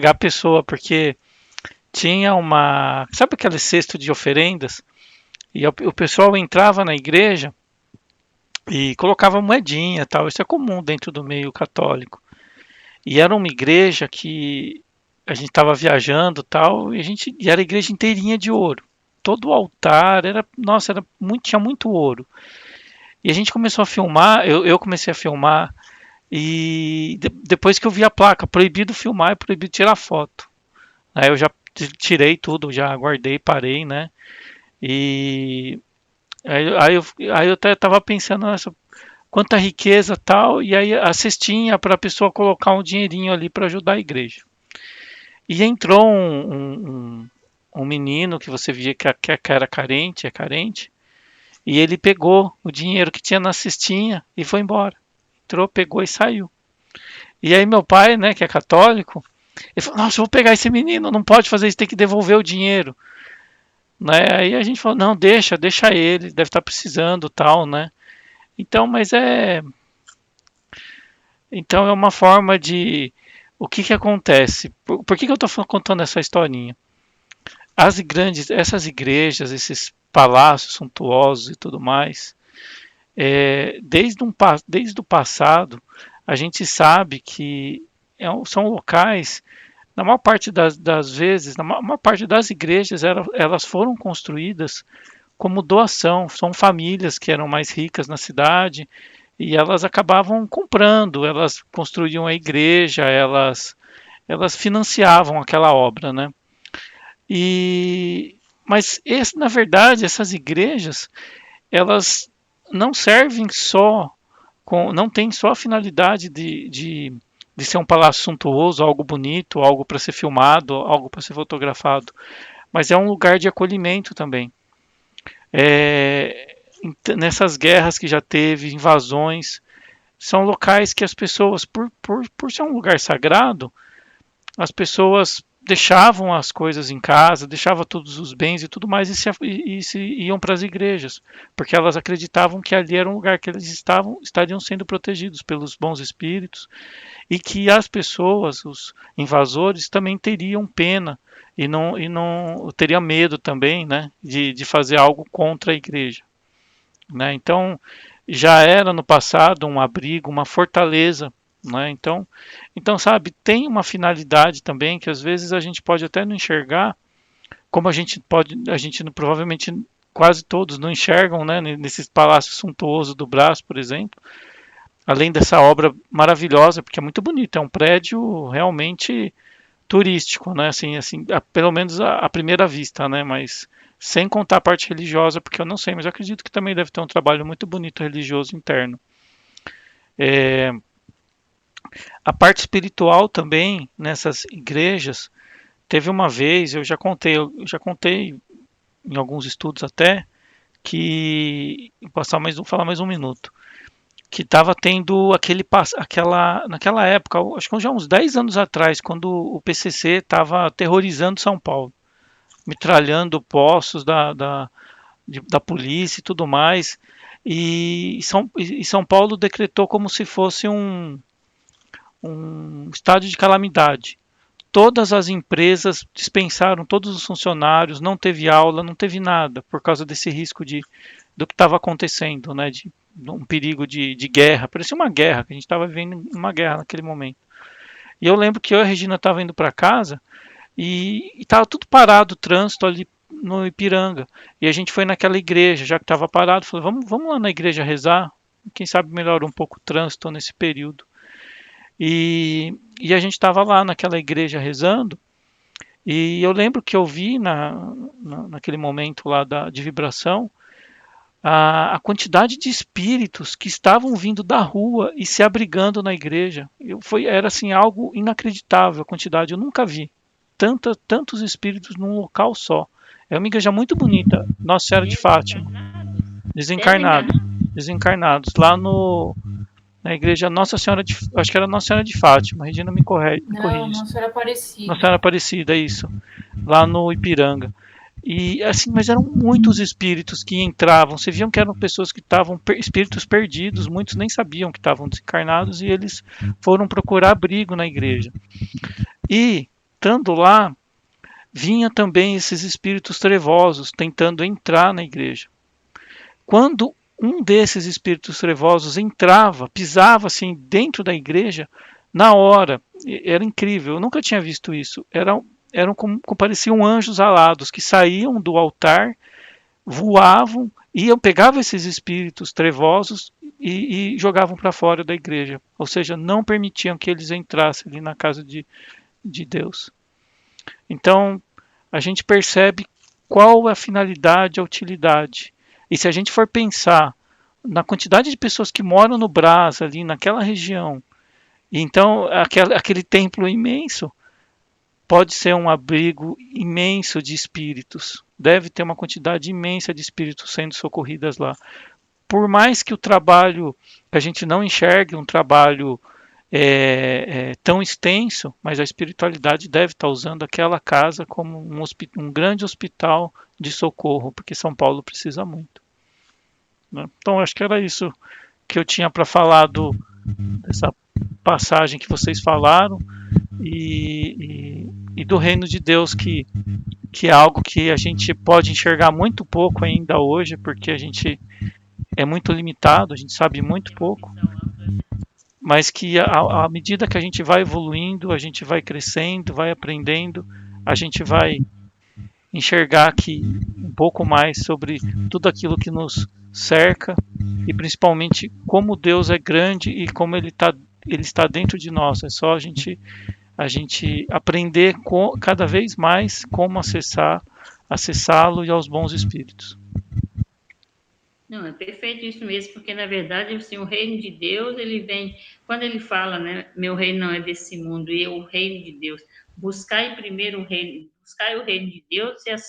a pessoa, porque tinha sabe aquele cesto de oferendas? E o pessoal entrava na igreja e colocava moedinha, tal. Isso é comum dentro do meio católico. E era uma igreja que a gente estava viajando, tal, e era a igreja inteirinha de ouro. Todo o altar tinha muito ouro. E a gente começou a filmar, eu comecei a filmar, e depois que eu vi a placa, proibido filmar e proibido tirar foto. Aí eu já tirei tudo, já guardei, parei, né? E aí eu até estava pensando nessa quanta riqueza tal, e aí a cestinha para a pessoa colocar um dinheirinho ali para ajudar a igreja. E entrou um menino que você via que era carente, e ele pegou o dinheiro que tinha na cestinha e foi embora. Entrou, pegou e saiu. E aí meu pai, né, que é católico, ele falou, nossa, eu vou pegar esse menino, não pode fazer isso, tem que devolver o dinheiro. Né? Aí a gente falou, não, deixa ele, deve estar precisando, tal, né? Então, então é uma forma de o que acontece? Por que eu estou contando essa historinha? Essas igrejas, esses palácios suntuosos e tudo mais, desde o passado, a gente sabe que são locais na maior parte das vezes, na maior parte das igrejas, elas foram construídas como doação. São famílias que eram mais ricas na cidade e elas acabavam comprando, elas construíam a igreja, elas financiavam aquela obra, né? Mas na verdade essas igrejas elas não servem só não tem só a finalidade de ser um palácio suntuoso, algo bonito, algo para ser filmado, algo para ser fotografado, mas é um lugar de acolhimento também. Nessas guerras que já teve, invasões, são locais que as pessoas, por ser um lugar sagrado, as pessoas deixavam as coisas em casa, deixavam todos os bens e tudo mais e se iam para as igrejas, porque elas acreditavam que ali era um lugar que eles estariam sendo protegidos pelos bons espíritos e que as pessoas, os invasores, também teriam pena e não teria medo também, né, de fazer algo contra a igreja, né? Então já era no passado um abrigo, uma fortaleza, né? Então, sabe, tem uma finalidade também que às vezes a gente pode até não enxergar, como a gente provavelmente quase todos não enxergam, né, nesses palácios suntuosos do Brás, por exemplo, além dessa obra maravilhosa, porque é muito bonito, é um prédio realmente turístico, né, assim, pelo menos à primeira vista, né, mas sem contar a parte religiosa, porque eu não sei, mas eu acredito que também deve ter um trabalho muito bonito religioso interno. A parte espiritual também nessas igrejas, teve uma vez, eu já contei em alguns estudos até, que vou falar mais um minuto, que estava tendo naquela época, acho que já uns 10 anos atrás, quando o PCC estava aterrorizando São Paulo, metralhando postos da polícia e tudo mais, e São Paulo decretou como se fosse um estado de calamidade. Todas as empresas dispensaram todos os funcionários, não teve aula, não teve nada, por causa desse risco do que estava acontecendo, né, de um perigo de guerra. Parecia uma guerra, que a gente estava vivendo uma guerra naquele momento. E eu lembro que eu e a Regina estava indo para casa e estava tudo parado, o trânsito ali no Ipiranga. E a gente foi naquela igreja, já que estava parado, falou, vamos lá na igreja rezar, quem sabe melhora um pouco o trânsito nesse período. E a gente estava lá naquela igreja rezando, e eu lembro que eu vi naquele momento lá de vibração, a quantidade de espíritos que estavam vindo da rua e se abrigando na igreja. Era assim algo inacreditável a quantidade, eu nunca vi tantos espíritos num local só. É uma igreja muito bonita, Nossa Senhora de Fátima. Desencarnados, lá na igreja Nossa Senhora acho que era Nossa Senhora de Fátima, a Regina me corrige. Não, Nossa Senhora Aparecida. Nossa Senhora Aparecida, isso, lá no Ipiranga. E assim, mas eram muitos espíritos que entravam, você viam que eram pessoas que estavam, espíritos perdidos, muitos nem sabiam que estavam desencarnados e eles foram procurar abrigo na igreja. E, estando lá, vinha também esses espíritos trevosos tentando entrar na igreja. Quando um desses espíritos trevosos entrava, pisava assim dentro da igreja, na hora, era incrível, eu nunca tinha visto isso, eram como pareciam anjos alados que saíam do altar, voavam, pegavam esses espíritos trevosos e jogavam para fora da igreja, ou seja, não permitiam que eles entrassem ali na casa de Deus. Então, a gente percebe qual é a finalidade, a utilidade. E se a gente for pensar na quantidade de pessoas que moram no Brás, ali naquela região, então aquele templo imenso pode ser um abrigo imenso de espíritos. Deve ter uma quantidade imensa de espíritos sendo socorridas lá. Por mais que o trabalho, que a gente não enxergue um trabalho tão extenso, mas a espiritualidade deve estar usando aquela casa como um grande hospital de socorro, porque São Paulo precisa muito, né? Então, acho que era isso que eu tinha para falar dessa passagem que vocês falaram e do reino de Deus, que é algo que a gente pode enxergar muito pouco ainda hoje, porque a gente é muito limitado, a gente sabe muito pouco, mas que à medida que a gente vai evoluindo, a gente vai crescendo, vai aprendendo, a gente vai enxergar aqui um pouco mais sobre tudo aquilo que nos cerca e principalmente como Deus é grande e como ele está dentro de nós. É só a gente aprender cada vez mais como acessá-lo e aos bons espíritos. Não, é perfeito isso mesmo, porque na verdade assim, o reino de Deus, ele vem, quando ele fala, né, meu reino não é desse mundo, e o reino de Deus, buscai primeiro o reino de Deus e as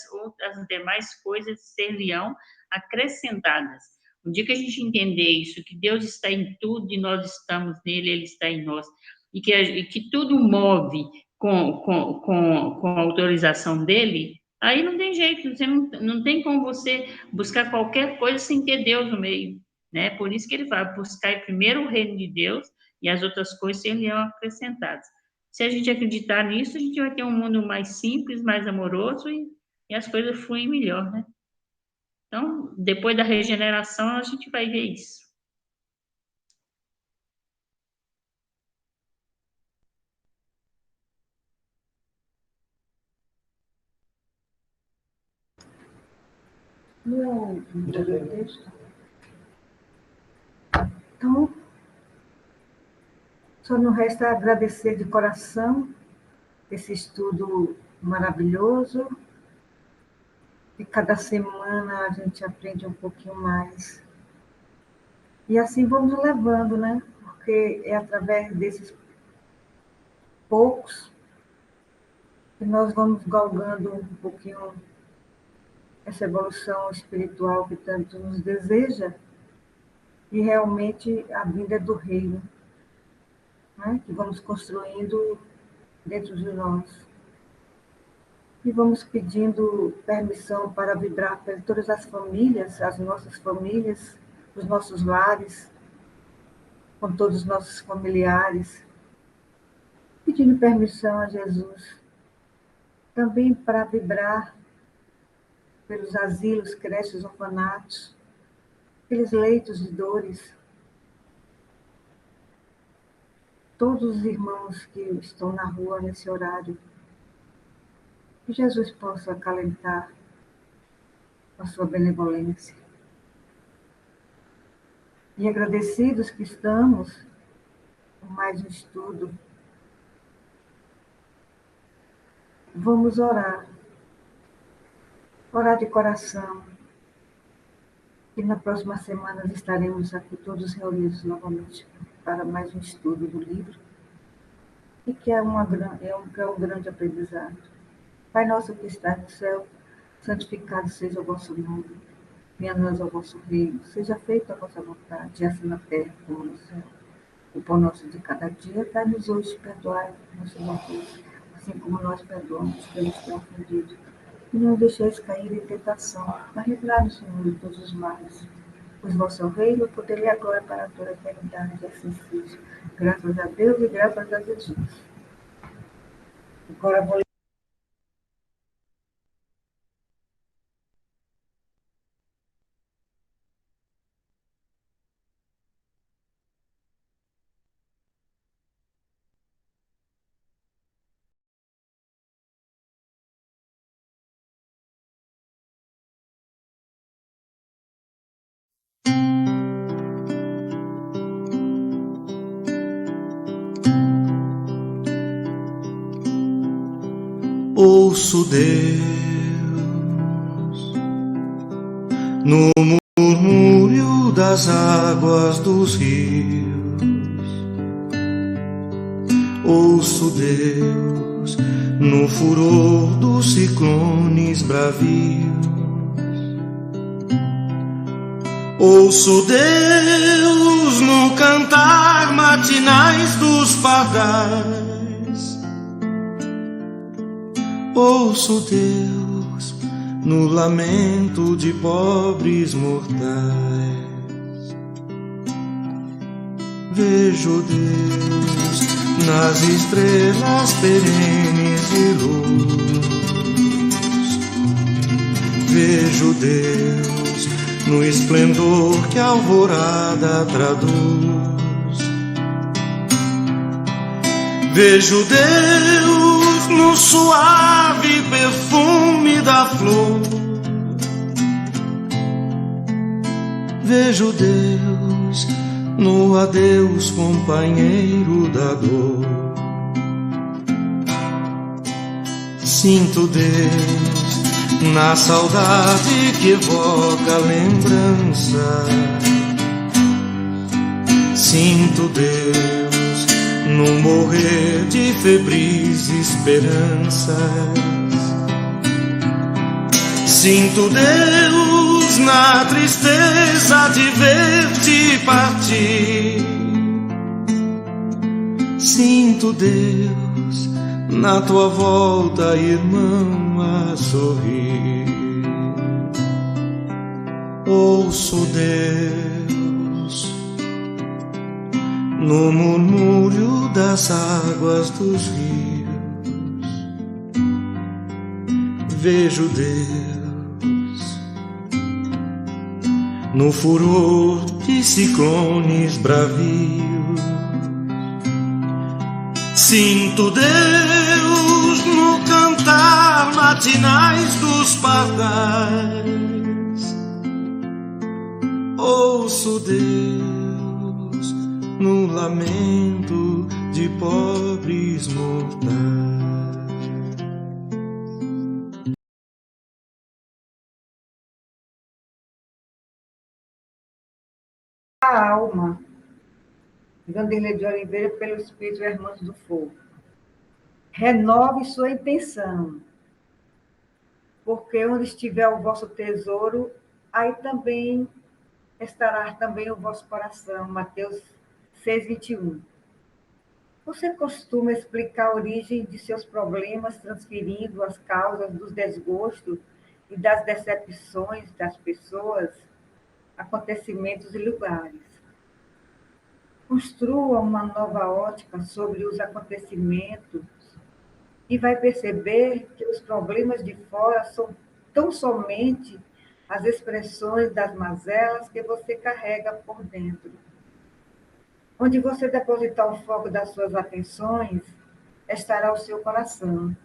demais coisas ser-lhe-ão acrescentadas. O dia que a gente entender isso, que Deus está em tudo e nós estamos nele, ele está em nós, e que tudo move com a autorização dele, aí não tem jeito, você não tem como você buscar qualquer coisa sem ter Deus no meio, né? Por isso que ele fala, buscar primeiro o reino de Deus e as outras coisas serão acrescentadas. Se a gente acreditar nisso, a gente vai ter um mundo mais simples, mais amoroso e as coisas fluem melhor, né? Então, depois da regeneração, a gente vai ver isso. Não, então, só não resta agradecer de coração esse estudo maravilhoso. E cada semana a gente aprende um pouquinho mais. E assim vamos levando, né? Porque é através desses poucos que nós vamos galgando um pouquinho essa evolução espiritual que tanto nos deseja e realmente a vinda do reino, né? Que vamos construindo dentro de nós. E vamos pedindo permissão para vibrar para todas as famílias, as nossas famílias, os nossos lares, com todos os nossos familiares, pedindo permissão a Jesus, também para vibrar pelos asilos, creches, orfanatos, pelos leitos de dores, todos os irmãos que estão na rua nesse horário, que Jesus possa acalentar a sua benevolência. E agradecidos que estamos por mais um estudo, vamos orar de coração, e na próxima semana estaremos aqui todos reunidos novamente para mais um estudo do livro, e que é um grande aprendizado. Pai nosso que está no céu, santificado seja o vosso nome. Venha a nós o vosso reino. Seja feita a vossa vontade, assim na terra como no céu. O pão nosso de cada dia, dai-nos hoje, perdoai nossos ofensas, assim como nós perdoamos pelos que têm ofendido. E não deixeis cair em tentação, mas livrai-nos, Senhor, de todos os males. Pois vosso é o reino, o poder e a glória para toda a eternidade, assim seja. Graças a Deus e graças a Jesus. Agora vou Ouço Deus no murmúrio das águas dos rios. Ouço Deus no furor dos ciclones bravios. Ouço Deus no cantar matinais dos pardais. Ouço Deus no lamento de pobres mortais. Vejo Deus nas estrelas perenes de luz. Vejo Deus no esplendor que a alvorada traduz. Vejo Deus no suave perfume da flor. Vejo Deus no adeus, companheiro da dor. Sinto Deus na saudade que evoca a lembrança. Sinto Deus no morrer de febris esperanças. Sinto Deus na tristeza de ver-te partir. Sinto Deus na tua volta, irmão, a sorrir. Ouço Deus no murmúrio das águas dos rios. Vejo Deus no furor de ciclones bravios. Sinto Deus no cantar matinais dos pardais. Ouço Deus no lamento de pobres mortais. A alma, Vanderlei de Oliveira, pelo Espírito Irmãos do Fogo. Renove sua intenção, porque onde estiver o vosso tesouro, aí também estará também o vosso coração. Mateus 6:21. Você costuma explicar a origem de seus problemas transferindo as causas dos desgostos e das decepções das pessoas, acontecimentos e lugares. Construa uma nova ótica sobre os acontecimentos e vai perceber que os problemas de fora são tão somente as expressões das mazelas que você carrega por dentro. Onde você depositar o foco das suas atenções, estará o seu coração.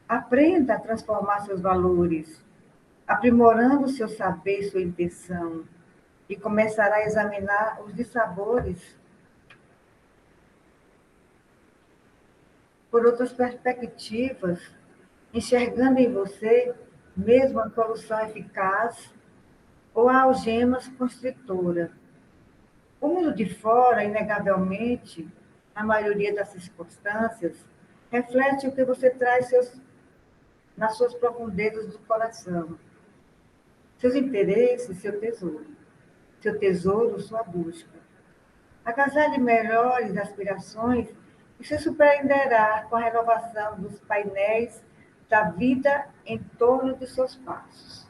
Aprenda a transformar seus valores, aprimorando seu saber e sua intenção, e começará a examinar os dissabores por outras perspectivas, enxergando em você mesmo a solução eficaz ou a algema constritora. O mundo de fora, inegavelmente, na maioria das circunstâncias, reflete o que você traz nas suas profundezas do coração. Seus interesses, seu tesouro. Seu tesouro, sua busca. Agasalhe melhores aspirações e se surpreenderá com a renovação dos painéis da vida em torno de seus passos.